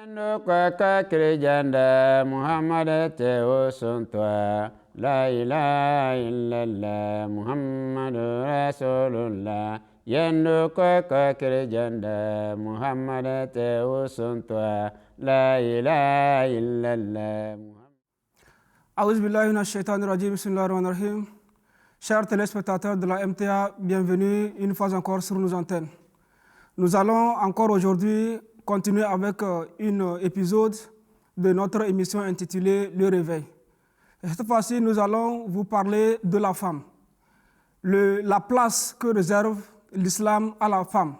La ilaha illallah Muhammadur Rasulullah Yendo kaka kirjanda Muhammad te usuntwa La ilaha illallah Aouz billahi minash shaitanir rajim, bismillahir rahmanir rahim. Chers téléspectateurs de la MTA, bienvenue une fois encore sur nos antennes. Nous allons encore aujourd'hui continuer avec un épisode de notre émission intitulée Le Réveil. Cette fois-ci, nous allons vous parler de la femme, la place que réserve l'islam à la femme.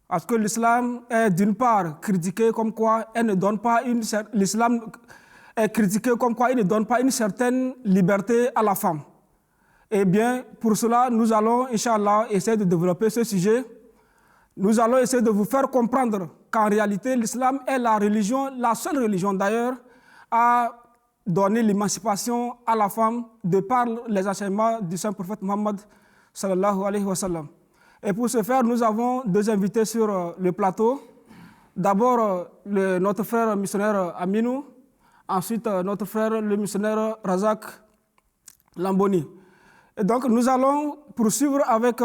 Parce que l'islam est d'une part critiqué comme quoi l'islam est critiqué comme quoi il ne donne pas une certaine liberté à la femme. Eh bien, pour cela, nous allons, Inch'Allah, essayer de développer ce sujet. Nous allons essayer de vous faire comprendre qu'en réalité, l'islam est la seule religion d'ailleurs, à donner l'émancipation à la femme de par les enseignements du saint prophète Mohammed sallallahu alayhi wa sallam. Et pour ce faire, nous avons deux invités sur le plateau. D'abord, notre frère missionnaire Aminou, ensuite notre frère le missionnaire Razak Lamboni. Et donc, nous allons poursuivre avec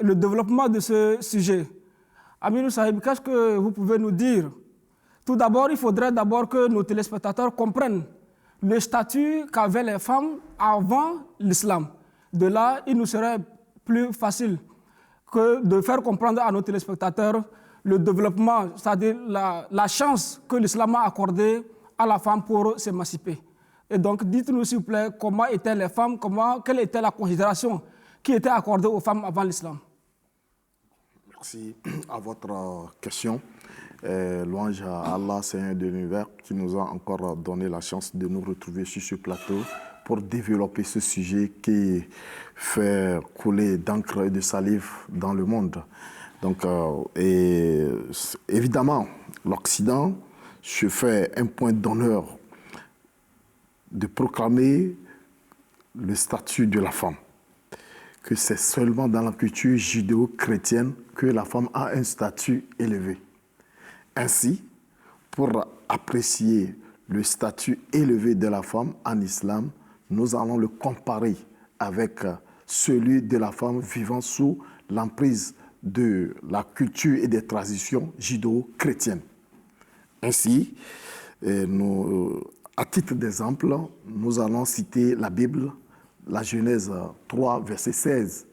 le développement de ce sujet. Aminou Sahib, qu'est-ce que vous pouvez nous dire? Tout d'abord, il faudrait d'abord que nos téléspectateurs comprennent le statut qu'avaient les femmes avant l'islam. De là, il nous serait plus facile que de faire comprendre à nos téléspectateurs le développement, c'est-à-dire la chance que l'islam a accordée à la femme pour s'émanciper. Et donc, dites-nous s'il vous plaît, comment étaient les femmes, quelle était la considération qui était accordée aux femmes avant l'islam? Merci à votre question. Louange à Allah, Seigneur de l'univers, qui nous a encore donné la chance de nous retrouver sur ce plateau pour développer ce sujet qui fait couler d'encre et de salive dans le monde. Donc, évidemment, l'Occident se fait un point d'honneur de proclamer le statut de la femme, que c'est seulement dans la culture judéo-chrétienne que la femme a un statut élevé. Ainsi, pour apprécier le statut élevé de la femme en islam, nous allons le comparer avec celui de la femme vivant sous l'emprise de la culture et des traditions judéo-chrétiennes. Ainsi, à titre d'exemple, nous allons citer la Bible, la Genèse 3, verset 16,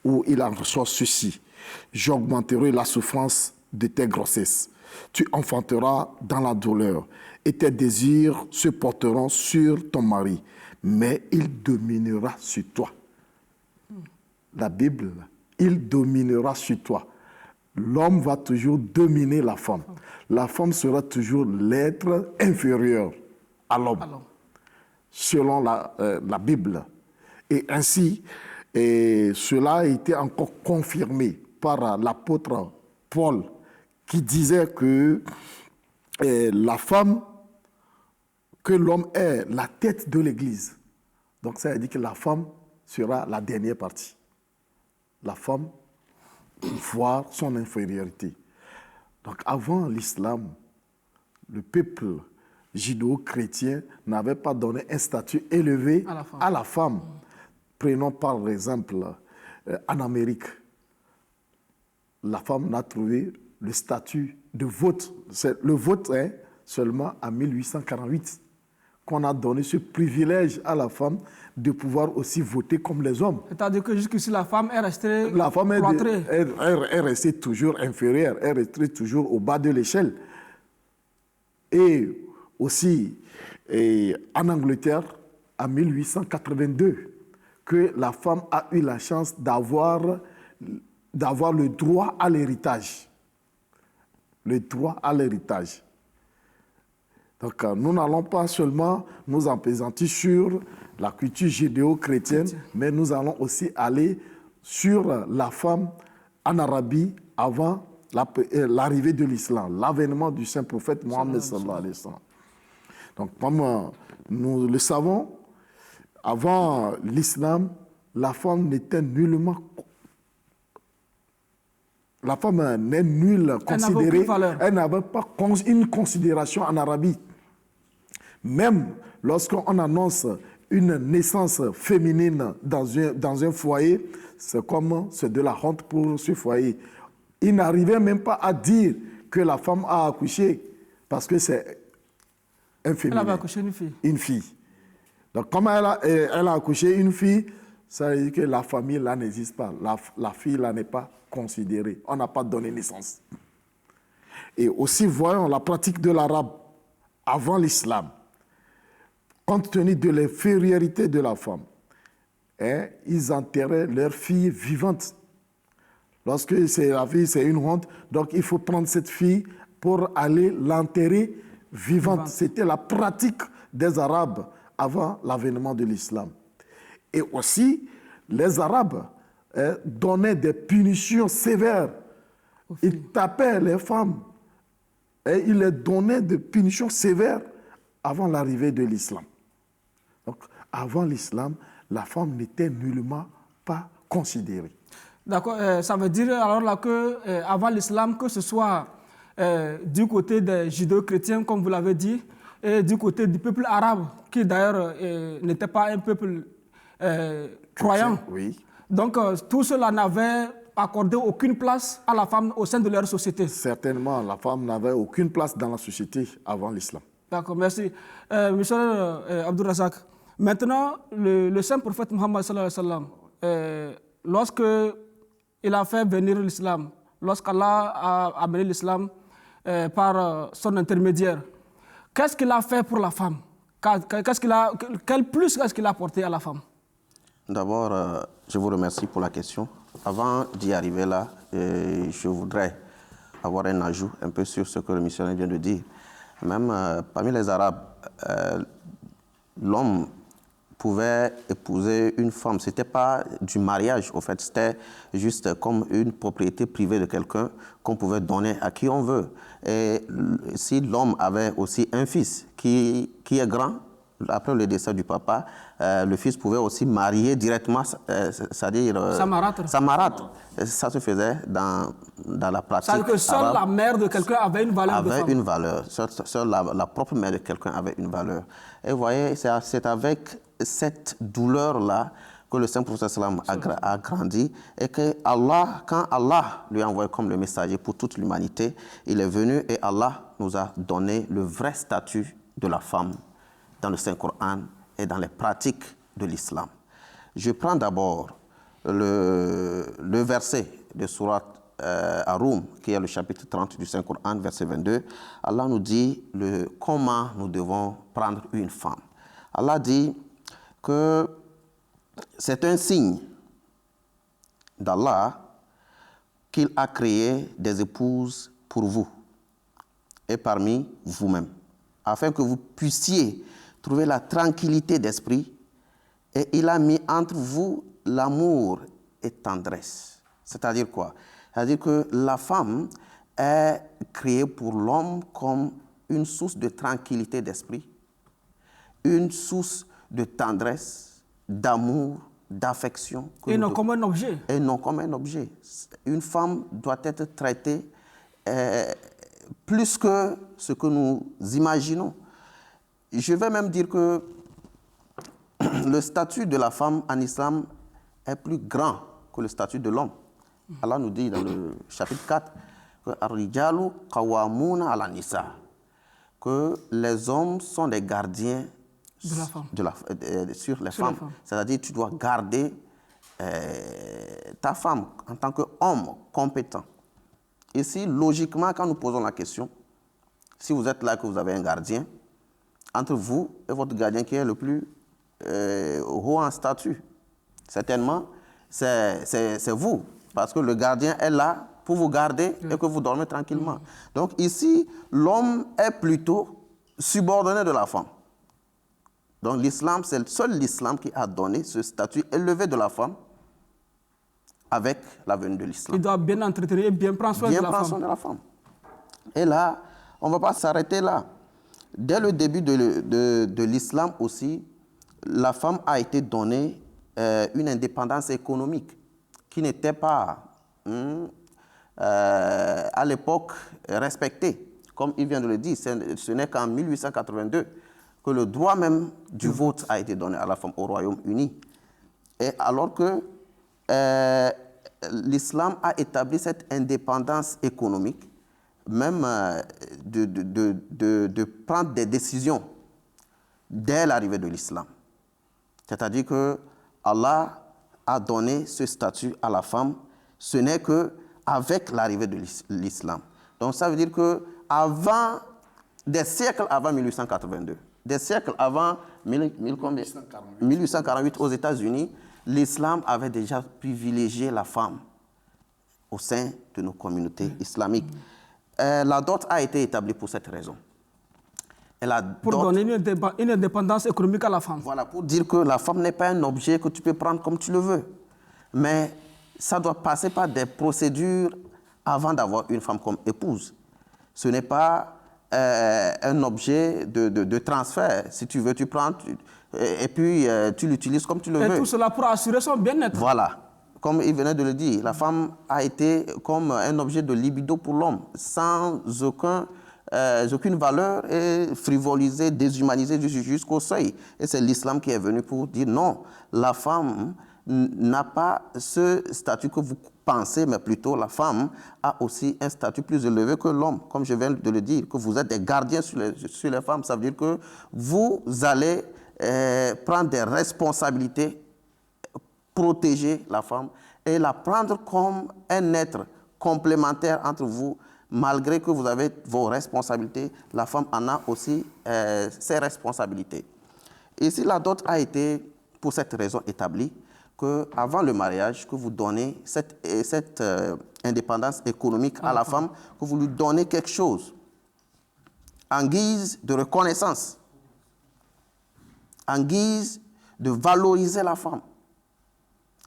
où il en ressort ceci. « J'augmenterai la souffrance de tes grossesses. Tu enfanteras dans la douleur, et tes désirs se porteront sur ton mari, mais il dominera sur toi. » La Bible, il dominera sur toi. L'homme va toujours dominer la femme. La femme sera toujours l'être inférieur à l'homme, selon la Bible. Et ainsi, cela a été encore confirmé par l'apôtre Paul, qui disait que la femme, que l'homme est la tête de l'Église. Donc ça veut dire que la femme sera la dernière partie. La femme voit son infériorité. Donc avant l'islam, le peuple judéo-chrétien n'avait pas donné un statut élevé à la femme. Prenons par exemple en Amérique, la femme n'a trouvé le statut de vote. Le vote est seulement en 1848 qu'on a donné ce privilège à la femme de pouvoir aussi voter comme les hommes. C'est-à-dire que jusqu'ici, la femme est restée cloîtrée. est restée toujours inférieure, elle est restée toujours au bas de l'échelle. Et aussi, en Angleterre, en 1882, que la femme a eu la chance d'avoir le droit à l'héritage. Le droit à l'héritage. Donc, nous n'allons pas seulement nous appesantir sur la culture judéo-chrétienne, mais nous allons aussi aller sur la femme en Arabie avant l'arrivée de l'islam, l'avènement du saint prophète Mohammed sallallahu alayhi wa sallam. Donc, comme nous le savons, avant l'islam, la femme n'était nullement La femme n'est nulle considérée. Elle n'avait pas une considération en Arabie. Même lorsqu'on annonce une naissance féminine dans un foyer, c'est comme c'est de la honte pour ce foyer. Il n'arrivait même pas à dire que la femme a accouché parce que c'est un féminin. Elle avait accouché une fille. Une fille. Donc, comme elle a accouché une fille, ça veut dire que la famille là n'existe pas. La fille là n'est pas considérée. On n'a pas donné naissance. Et aussi, voyons la pratique de l'arabe avant l'islam. Compte tenu de l'infériorité de la femme, ils enterraient leur fille vivante. Lorsque la fille, c'est une honte, donc il faut prendre cette fille pour aller l'enterrer vivante. C'était la pratique des Arabes avant l'avènement de l'islam. Et aussi, les Arabes donnaient des punitions sévères. Ils tapaient les femmes et ils les donnaient des punitions sévères avant l'arrivée de l'islam. Donc, avant l'islam, la femme n'était nullement pas considérée. D'accord, ça veut dire alors là que avant l'islam, que ce soit du côté des judéo-chrétiens, comme vous l'avez dit, et du côté du peuple arabe, qui d'ailleurs n'était pas un peuple croyant. Oui. Donc, tout cela n'avait accordé aucune place à la femme au sein de leur société. Certainement, la femme n'avait aucune place dans la société avant l'islam. D'accord, merci. Monsieur Abdul Razak, maintenant, le saint prophète Mohammed sallallahu alayhi wa sallam, lorsque il a fait venir l'islam, lorsqu'Allah a amené l'islam par son intermédiaire, qu'est-ce qu'il a fait pour la femme? Quel plus est-ce qu'il a apporté à la femme? D'abord, je vous remercie pour la question. Avant d'y arriver là, je voudrais avoir un ajout un peu sur ce que le missionnaire vient de dire. Même parmi les Arabes, l'homme pouvait épouser une femme. Ce n'était pas du mariage, au fait. C'était juste comme une propriété privée de quelqu'un qu'on pouvait donner à qui on veut. Et si l'homme avait aussi un fils qui est grand, après le décès du papa, le fils pouvait aussi marier directement, c'est-à-dire... sa marâtre. Ça se faisait dans la pratique. C'est-à-dire que seule la mère de quelqu'un avait une valeur de femme. Avait une valeur. Seule la propre mère de quelqu'un avait une valeur. Et vous voyez, c'est avec cette douleur-là que le Saint Prophète a grandi et que Allah, quand Allah lui a envoyé comme le messager pour toute l'humanité, il est venu et Allah nous a donné le vrai statut de la femme dans le Saint-Coran et dans les pratiques de l'islam. Je prends d'abord le verset de Surat Ar-Rum, qui est le chapitre 30 du Saint-Coran, verset 22. Allah nous dit comment nous devons prendre une femme. Allah dit que c'est un signe d'Allah qu'il a créé des épouses pour vous et parmi vous-même, afin que vous puissiez trouver la tranquillité d'esprit, et il a mis entre vous l'amour et tendresse. C'est-à-dire quoi? C'est-à-dire que la femme est créée pour l'homme comme une source de tranquillité d'esprit, une source de tendresse, d'amour, d'affection. Et non comme un objet. Et non comme un objet. Une femme doit être traitée plus que ce que nous imaginons. Je vais même dire que le statut de la femme en islam est plus grand que le statut de l'homme. Allah nous dit dans le chapitre 4 que Ar-rijalu qawwamuna ala nisa, que les hommes sont des gardiens sur les femmes. C'est-à-dire que tu dois garder ta femme en tant qu'homme compétent. Ici, logiquement, quand nous posons la question, si vous êtes là et que vous avez un gardien, entre vous et votre gardien qui est le plus haut en statut, certainement, c'est vous. Parce que le gardien est là pour vous garder et que vous dormez tranquillement. Donc ici, l'homme est plutôt subordonné de la femme. Donc l'islam, c'est seul l'islam qui a donné ce statut élevé de la femme avec la venue de l'islam. Il doit bien entretenir et bien prendre soin de la femme. Bien prendre soin de la femme. Et là, on ne va pas s'arrêter là. Dès le début de l'islam aussi, la femme a été donnée une indépendance économique qui n'était pas à l'époque respecté. Comme il vient de le dire, ce n'est qu'en 1882 que le droit même du vote a été donné à la femme au Royaume-Uni. Et alors que l'islam a établi cette indépendance économique, même de prendre des décisions dès l'arrivée de l'islam. C'est-à-dire que Allah a donné ce statut à la femme, ce n'est qu'avec l'arrivée de l'islam. Donc ça veut dire que des siècles avant 1882, des siècles avant 1848 aux États-Unis, l'islam avait déjà privilégié la femme au sein de nos communautés islamiques. La dot a été établie pour cette raison. Pour donner une indépendance économique à la femme. Voilà, pour dire que la femme n'est pas un objet que tu peux prendre comme tu le veux. Mais ça doit passer par des procédures avant d'avoir une femme comme épouse. Ce n'est pas un objet de transfert. Si tu veux, tu prends et puis tu l'utilises comme tu le veux. Et tout cela pour assurer son bien-être. Voilà. Comme il venait de le dire, la femme a été comme un objet de libido pour l'homme, sans aucune valeur et frivolisée, déshumanisée jusqu'au seuil. Et c'est l'islam qui est venu pour dire non, la femme n'a pas ce statut que vous pensez, mais plutôt la femme a aussi un statut plus élevé que l'homme. Comme je viens de le dire, que vous êtes des gardiens sur les femmes, ça veut dire que vous allez prendre des responsabilités, protéger la femme et la prendre comme un être complémentaire entre vous. Malgré que vous avez vos responsabilités, la femme en a aussi ses responsabilités. Et si la dot a été, pour cette raison, établie, qu'avant le mariage, que vous donnez cette indépendance économique à la femme, que vous lui donnez quelque chose en guise de reconnaissance, en guise de valoriser la femme.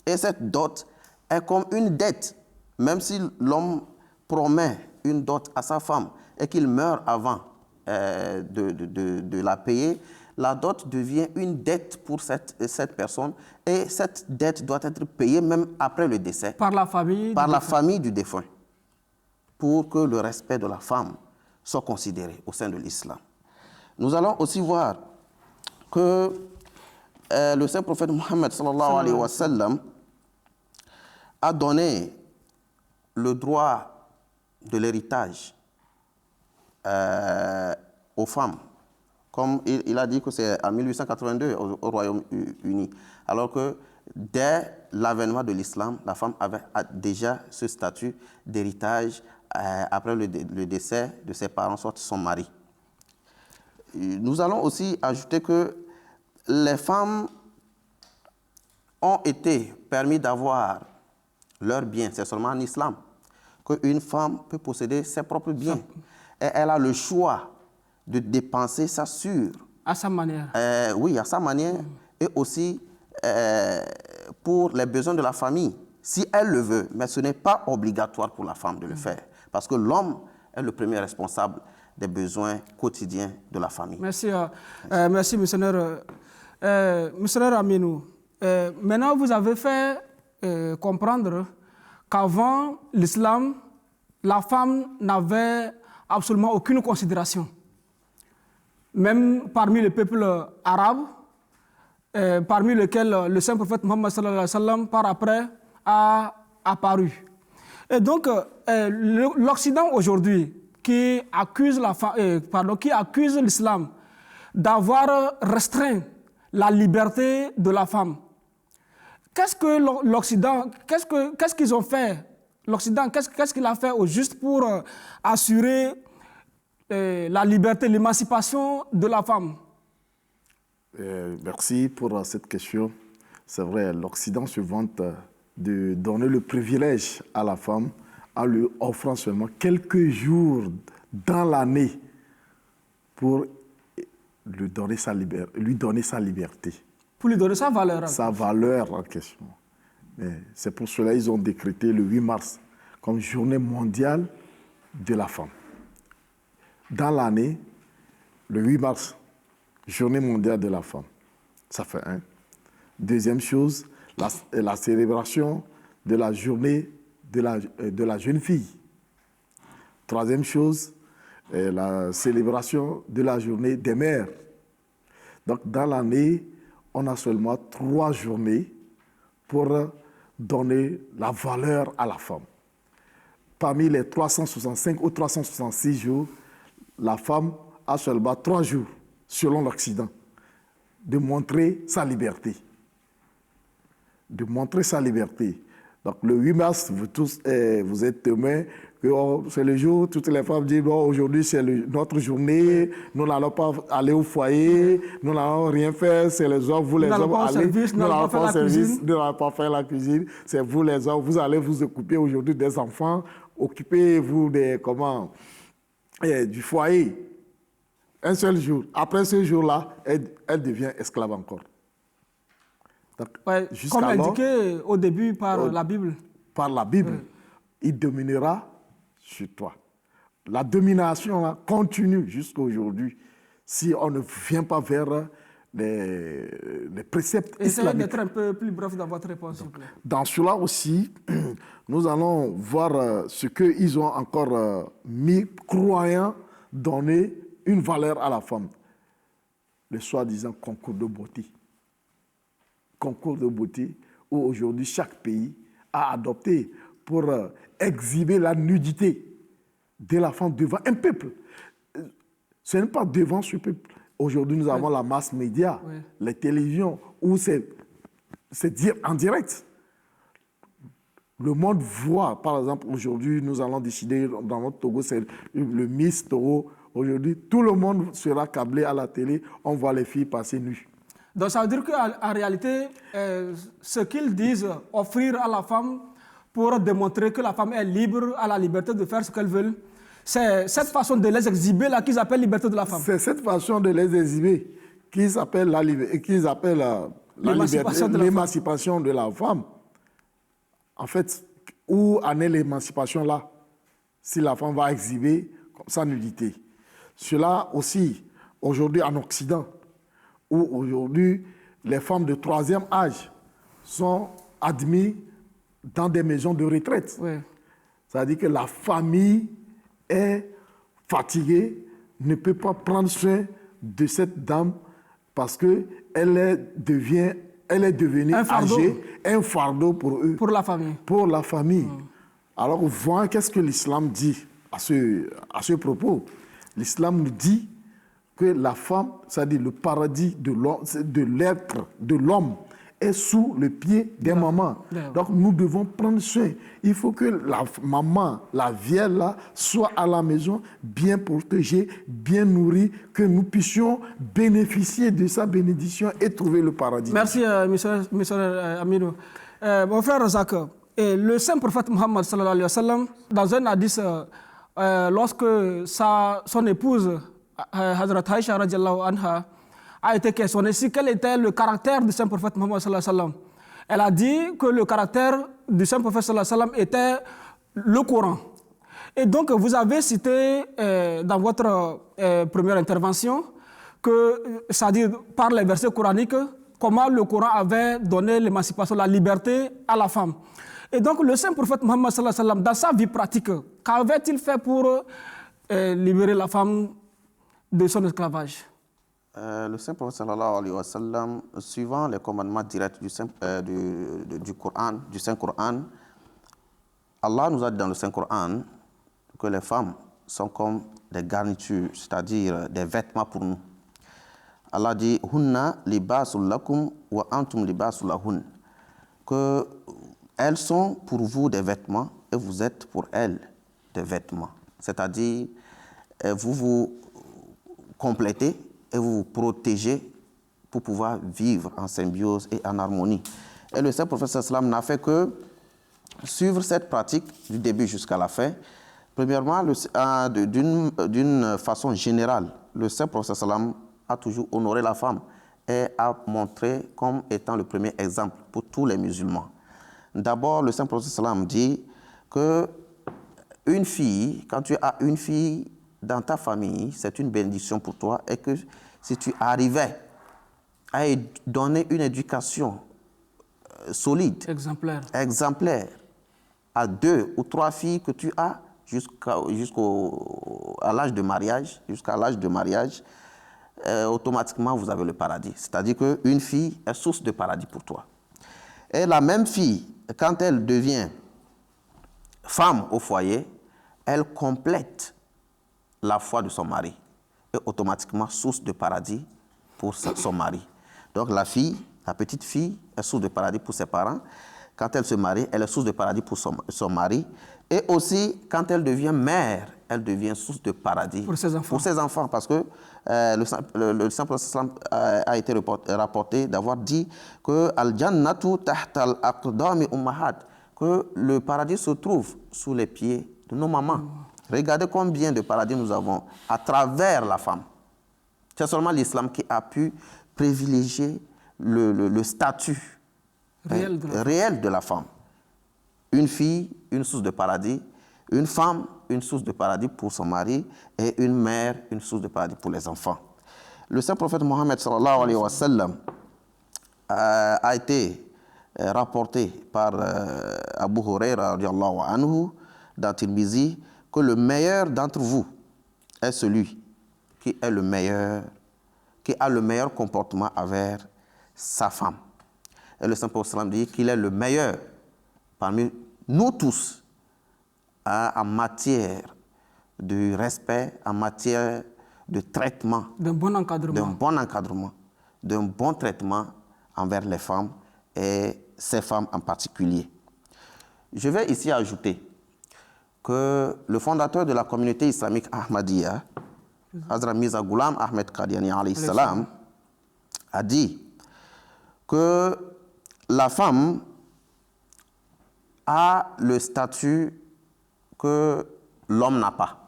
Et cette dot est comme une dette, même si l'homme promet une dot à sa femme et qu'il meurt avant de la payer, la dot devient une dette pour cette personne et cette dette doit être payée même après le décès. Par la famille Du défunt. Pour que le respect de la femme soit considéré au sein de l'islam. Nous allons aussi voir que le saint prophète Mohammed sallallahu alayhi wa sallam a donné le droit de l'héritage aux femmes. Comme il a dit que c'est en 1882 au Royaume-Uni. Alors que dès l'avènement de l'islam, la femme avait déjà ce statut d'héritage après le décès de ses parents, soit son mari. Nous allons aussi ajouter que les femmes ont été permis d'avoir leurs biens. C'est seulement en islam qu'une femme peut posséder ses propres biens. Et elle a le choix de dépenser ça sur... À sa manière. Oui, à sa manière. Et aussi pour les besoins de la famille, si elle le veut. Mais ce n'est pas obligatoire pour la femme de le faire. Parce que l'homme est le premier responsable des besoins quotidiens de la famille. Merci, merci missionnaire. Missionnaire Aminou, maintenant vous avez fait comprendre qu'avant l'islam, la femme n'avait absolument aucune considération. Même parmi les peuples arabes, parmi lesquels le saint prophète Mohammed sallallahu alayhi wa sallam par après a apparu. Et donc, l'Occident aujourd'hui, qui accuse l'islam d'avoir restreint la liberté de la femme. Qu'est-ce que l'Occident, qu'est-ce qu'ils ont fait? L'Occident, qu'est-ce qu'il a fait au juste pour assurer la liberté, l'émancipation de la femme? Merci pour cette question. C'est vrai, l'Occident se vante de donner le privilège à la femme en lui offrant seulement quelques jours dans l'année pour lui donner sa liberté. Pour lui donner sa valeur. Sa valeur en question. C'est pour cela qu'ils ont décrété le 8 mars comme journée mondiale de la femme. Dans l'année, le 8 mars, journée mondiale de la femme. Ça fait un. Deuxième chose, la célébration de la journée de la jeune fille. Troisième chose, la célébration de la journée des mères. Donc, dans l'année, on a seulement 3 journées pour donner la valeur à la femme. Parmi les 365 ou 366 jours, la femme a seulement 3 jours, selon l'Occident, de montrer sa liberté. De montrer sa liberté. Donc, le 8 mars, vous tous, vous êtes témoins que c'est le jour où toutes les femmes disent bon, aujourd'hui c'est notre journée, nous n'allons pas aller au foyer, nous n'allons rien faire, c'est les hommes, vous les hommes, allez, nous n'allons pas faire service, nous n'allons pas faire la cuisine, c'est vous les hommes, vous allez vous occuper aujourd'hui des enfants, occupez-vous du foyer. Un seul jour. Après ce jour-là, elle devient esclave encore. Donc, ouais, comme indiqué au début par la Bible. Par la Bible, il dominera sur toi. La domination là, continue jusqu'à aujourd'hui si on ne vient pas vers les préceptes islamiques. Essayez d'être un peu plus bref dans votre réponse, s'il vous plaît. Dans cela aussi, nous allons voir ce qu'ils ont encore mis, croyant donner une valeur à la femme. Le soi-disant concours de beauté. Concours de beauté où aujourd'hui chaque pays a adopté pour exhiber la nudité de la femme devant un peuple. Ce n'est pas devant ce peuple. Aujourd'hui, nous avons la masse média, les télévisions, où c'est en direct. Le monde voit, par exemple, aujourd'hui, nous allons décider dans notre Togo, c'est le Miss Togo. Aujourd'hui, tout le monde sera câblé à la télé, on voit les filles passer nues. Donc ça veut dire qu'en réalité, ce qu'ils disent, offrir à la femme pour démontrer que la femme est libre, a la liberté de faire ce qu'elle veut, c'est cette façon de les exhiber là qu'ils appellent liberté de la femme. C'est cette façon de les exhiber qu'ils appellent l'émancipation de la femme. En fait, où en est l'émancipation là? Si la femme va exhiber sa nudité. Cela aussi, aujourd'hui en Occident, où aujourd'hui les femmes de 3e âge sont admises dans des maisons de retraite. Oui. C'est-à-dire que la famille est fatiguée, ne peut pas prendre soin de cette dame parce qu'elle est devenue âgée, un fardeau pour eux. Pour la famille. Pour la famille. Alors, voyons qu'est-ce que l'islam dit à ce propos. L'islam nous dit que la femme, c'est-à-dire le paradis de l'être, de l'homme, est sous le pied des mamans. Donc nous devons prendre soin. Il faut que la maman, la vieille là, soit à la maison, bien protégée, bien nourrie, que nous puissions bénéficier de sa bénédiction et trouver le paradis. Merci, monsieur Amidou. Mon frère Razak, le saint prophète Mohammed sallallahu alayhi wa sallam, dans un hadith, lorsque son épouse, Hazrat Aïcha radiallahu anha, a été questionnée si quel était le caractère du saint prophète Mohammed sallallahu alayhi wa sallam. Elle a dit que le caractère du saint prophète sallallahu alayhi wa sallam était le Coran. Et donc vous avez cité dans votre première intervention que, c'est-à-dire par les versets coraniques, comment le Coran avait donné l'émancipation, la liberté à la femme. Et donc le saint prophète Mohammed sallallahu alayhi wa sallam, dans sa vie pratique, qu'avait-il fait pour libérer la femme de son esclavage? Le saint prophète sallallahu alayhi wa sallam, suivant les commandements directs du Saint-Coran, Allah nous a dit dans le Saint-Coran que les femmes sont comme des garnitures, c'est-à-dire des vêtements pour nous. Allah dit « Hunna libasul lakum wa antum libasul lahun » que elles sont pour vous des vêtements et vous êtes pour elles des vêtements. C'est-à-dire, vous vous complétez et vous vous protégez pour pouvoir vivre en symbiose et en harmonie. Et le Saint-Prophète sallam n'a fait que suivre cette pratique du début jusqu'à la fin. Premièrement, d'une façon générale, le Saint-Prophète sallam a toujours honoré la femme et a montré comme étant le premier exemple pour tous les musulmans. D'abord, le Saint-Prophète sallam dit que une fille, quand tu as une fille dans ta famille, c'est une bénédiction pour toi et que si tu arrivais à donner une éducation solide, exemplaire à 2 ou 3 filles que tu as jusqu'à l'âge de mariage, automatiquement vous avez le paradis. C'est-à-dire qu'une fille est source de paradis pour toi. Et la même fille, quand elle devient femme au foyer, elle complète la foi de son mari et automatiquement source de paradis pour son mari. Donc la petite fille est source de paradis pour ses parents. Quand elle se marie, elle est source de paradis pour son mari. Et aussi, quand elle devient mère, elle devient source de paradis pour ses enfants. Parce que le Saint-Prophète a été rapporté d'avoir dit que Al-Jannatu tahtal aqdami ummahat, que le paradis se trouve sous les pieds de nos mamans. Regardez combien de paradis nous avons à travers la femme. C'est seulement l'islam qui a pu privilégier le statut réel de la femme. Une fille, une source de paradis. Une femme, une source de paradis pour son mari. Et une mère, une source de paradis pour les enfants. Le Saint-Prophète Mohammed sallallahu alayhi wa sallam a été rapporté par Abu Huraira radiallahu anhu dans Tirmizi que le meilleur d'entre vous est celui qui a le meilleur comportement envers sa femme. Et le Saint-Prophète dit qu'il est le meilleur parmi nous tous en matière de respect, en matière de traitement, d'un bon encadrement, d'un bon traitement envers les femmes et ces femmes en particulier. Je vais ici ajouter que le fondateur de la communauté islamique Ahmadiyya, Hazrat Mirza Ghulam Ahmed Qadiani alayhi salam, a dit que la femme a le statut que l'homme n'a pas.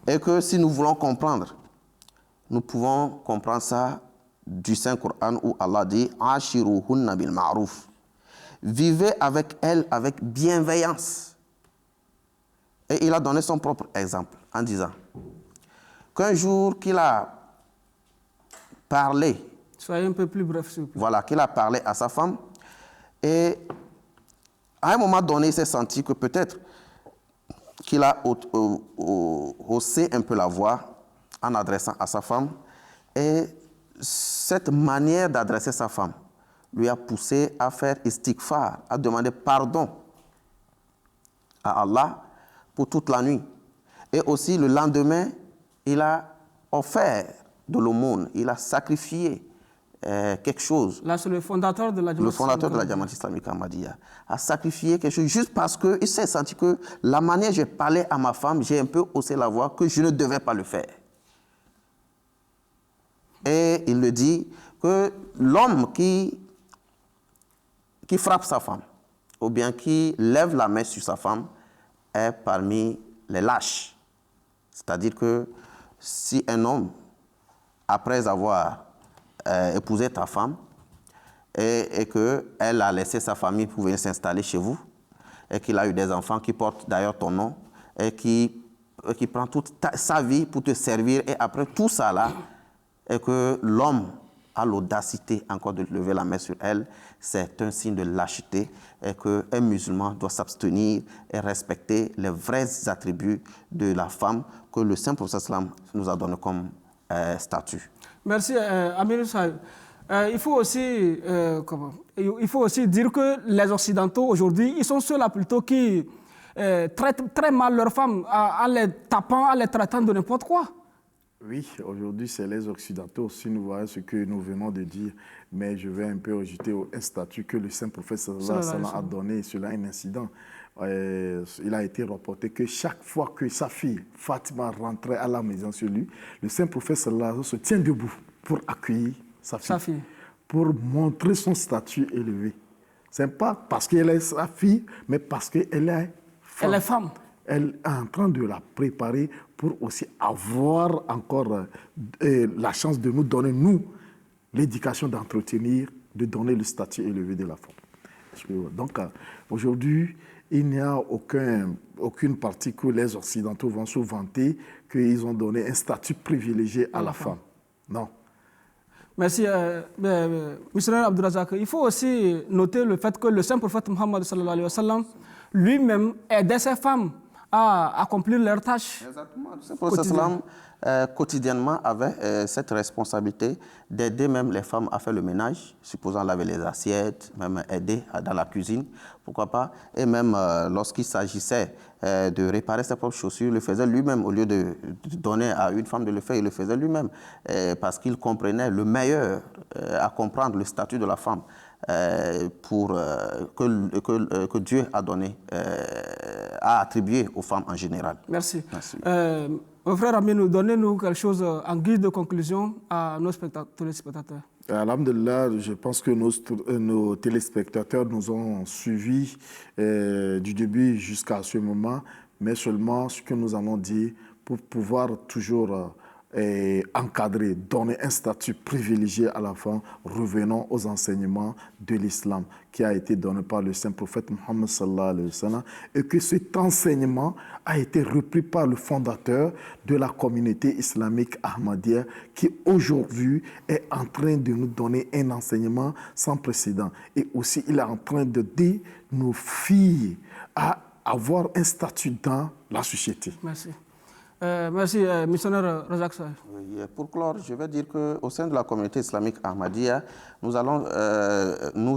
Et que si nous voulons comprendre, nous pouvons comprendre ça du Saint-Coran où Allah dit « Ashiruhunna bil ma'ruf » Vivez avec elle avec bienveillance. Et il a donné son propre exemple en disant qu'un jour qu'il a parlé, soyez un peu plus bref, s'il vous plaît. Voilà, qu'il a parlé à sa femme et à un moment donné, il s'est senti que peut-être qu'il a haussé un peu la voix en adressant à sa femme et cette manière d'adresser sa femme lui a poussé à faire istighfar, à demander pardon à Allah pour toute la nuit. Et aussi le lendemain, il a offert de l'aumône, il a sacrifié quelque chose. Là, c'est le fondateur de la Jamaat islamique Ahmadiyya a sacrifié quelque chose juste parce qu'il s'est senti que la manière dont j'ai parlé à ma femme, j'ai un peu haussé la voix, que je ne devais pas le faire. Et il le dit que l'homme qui frappe sa femme, ou bien qui lève la main sur sa femme, est parmi les lâches. C'est-à-dire que si un homme, après avoir épousé ta femme, et qu'elle a laissé sa famille pour venir s'installer chez vous, et qu'il a eu des enfants qui portent d'ailleurs ton nom, et qui prend toute sa vie pour te servir, et après tout ça là, et que l'homme a l'audacité encore de lever la main sur elle, c'est un signe de lâcheté et qu'un musulman doit s'abstenir et respecter les vrais attributs de la femme que le Saint-Prophète nous a donné comme statut. Merci, Amir Saïd. Il faut aussi dire que les Occidentaux aujourd'hui, ils sont ceux-là plutôt qui traitent très mal leurs femmes en les tapant, en les traitant de n'importe quoi. Oui, aujourd'hui, c'est les Occidentaux. Si nous voyons ce que nous venons de dire, mais je vais un peu ajouter un statut que le Saint-Prophète a donné sur un incident. Il a été rapporté que chaque fois que sa fille, Fatima, rentrait à la maison sur lui, le Saint-Prophète se tient debout pour accueillir sa fille, pour montrer son statut élevé. Ce n'est pas parce qu'elle est sa fille, mais parce qu'elle est femme. Elle est femme. Elle est en train de la préparer pour aussi avoir encore la chance de nous donner, nous, l'éducation d'entretenir, de donner le statut élevé de la femme. Donc, aujourd'hui, il n'y a aucune partie que les Occidentaux vont se vanter qu'ils ont donné un statut privilégié à la femme. Non. Merci, missionnaire Abdourazak. Il faut aussi noter le fait que le Saint-Prophète Mohammed sallallahu alayhi wa sallam lui-même aidait ses femmes à accomplir leurs tâches. Exactement. Le prophète sallam quotidiennement avait cette responsabilité d'aider même les femmes à faire le ménage, supposant laver les assiettes, même aider dans la cuisine, pourquoi pas. Et même lorsqu'il s'agissait de réparer ses propres chaussures, il le faisait lui-même. Au lieu de donner à une femme de le faire, il le faisait lui-même. Parce qu'il comprenait le meilleur à comprendre le statut de la femme. Que Dieu a donné, a attribué aux femmes en général. Merci. Merci. Mon frère Aminou, donnez-nous quelque chose en guise de conclusion à nos téléspectateurs. Alhamdulillah, je pense que nos téléspectateurs nous ont suivis du début jusqu'à ce moment, mais seulement ce que nous allons dire pour pouvoir toujours encadrer, donner un statut privilégié à la femme, revenons aux enseignements de l'islam qui a été donné par le saint prophète Mohammed sallallahu alayhi wa sallam, et que cet enseignement a été repris par le fondateur de la communauté islamique Ahmadiyya qui aujourd'hui est en train de nous donner un enseignement sans précédent. Et aussi il est en train de dire nos filles à avoir un statut dans la société. Merci. Merci, missionnaire Razak Sohaib. Oui, pour clore, je vais dire qu'au sein de la communauté islamique Ahmadiyya, nous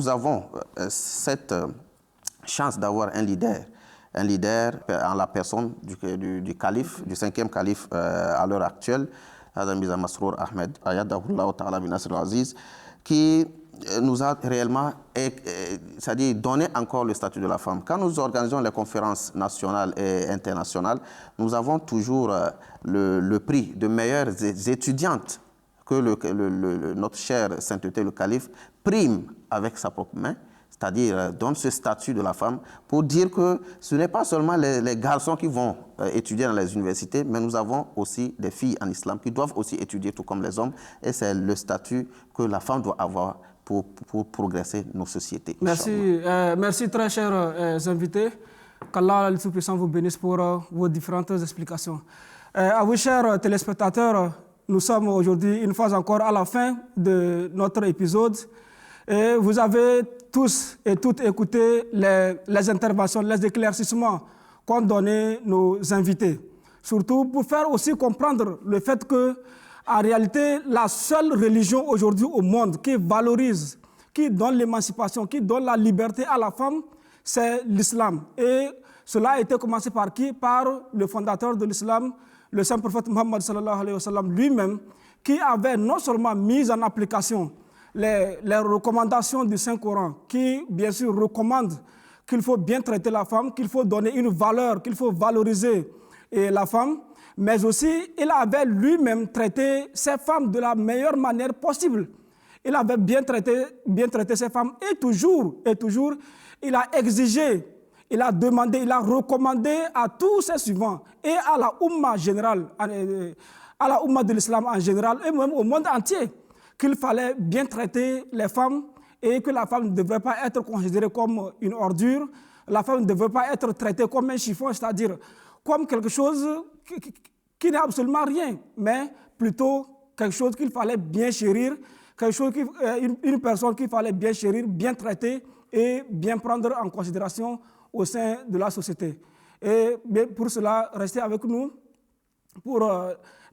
avons cette chance d'avoir un leader en la personne du calife, du 5e calife à l'heure actuelle, Hazrat Mirza Masroor Ahmed, Ayadahullah Ta'ala bin Nasr al-Aziz, qui nous a réellement c'est-à-dire donné encore le statut de la femme. Quand nous organisons les conférences nationales et internationales, nous avons toujours le prix de meilleures étudiantes que notre cher sainteté, le calife, prime avec sa propre main, c'est-à-dire donne ce statut de la femme pour dire que ce n'est pas seulement les garçons qui vont étudier dans les universités, mais nous avons aussi des filles en islam qui doivent aussi étudier tout comme les hommes, et c'est le statut que la femme doit avoir pour progresser nos sociétés. Merci, merci très chers invités. Qu'Allah le Tout-Puissant vous bénisse pour vos différentes explications. À vous, chers téléspectateurs, nous sommes aujourd'hui une fois encore à la fin de notre épisode. Et vous avez tous et toutes écouté les interventions, les éclaircissements qu'ont donné nos invités. Surtout pour faire aussi comprendre le fait que en réalité, la seule religion aujourd'hui au monde qui valorise, qui donne l'émancipation, qui donne la liberté à la femme, c'est l'islam. Et cela a été commencé par qui? Par le fondateur de l'islam, le saint prophète Mohammed sallallahu alayhi wa sallam lui-même, qui avait non seulement mis en application les recommandations du Saint-Coran, qui bien sûr recommande qu'il faut bien traiter la femme, qu'il faut donner une valeur, qu'il faut valoriser la femme, mais aussi il avait lui-même traité ces femmes de la meilleure manière possible. Il avait bien traité ces femmes et toujours, il a exigé, il a demandé, il a recommandé à tous ses suivants et à la Oumma générale, à la Oumma de l'islam en général et même au monde entier, qu'il fallait bien traiter les femmes et que la femme ne devrait pas être considérée comme une ordure, la femme ne devrait pas être traitée comme un chiffon, c'est-à-dire comme quelque chose qui n'est absolument rien, mais plutôt quelque chose qu'il fallait bien chérir, quelque chose une personne qu'il fallait bien chérir, bien traiter et bien prendre en considération au sein de la société. Et pour cela, restez avec nous pour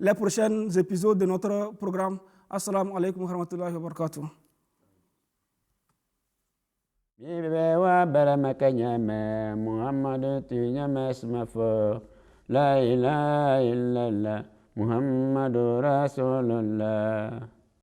les prochains épisodes de notre programme. Assalamu alaikum wa rahmatullahi wa barakatuh. Bibe wa baramaka nyame Muhammadu tu nyame smafo la ilaha illallah Muhammadu Rasulullah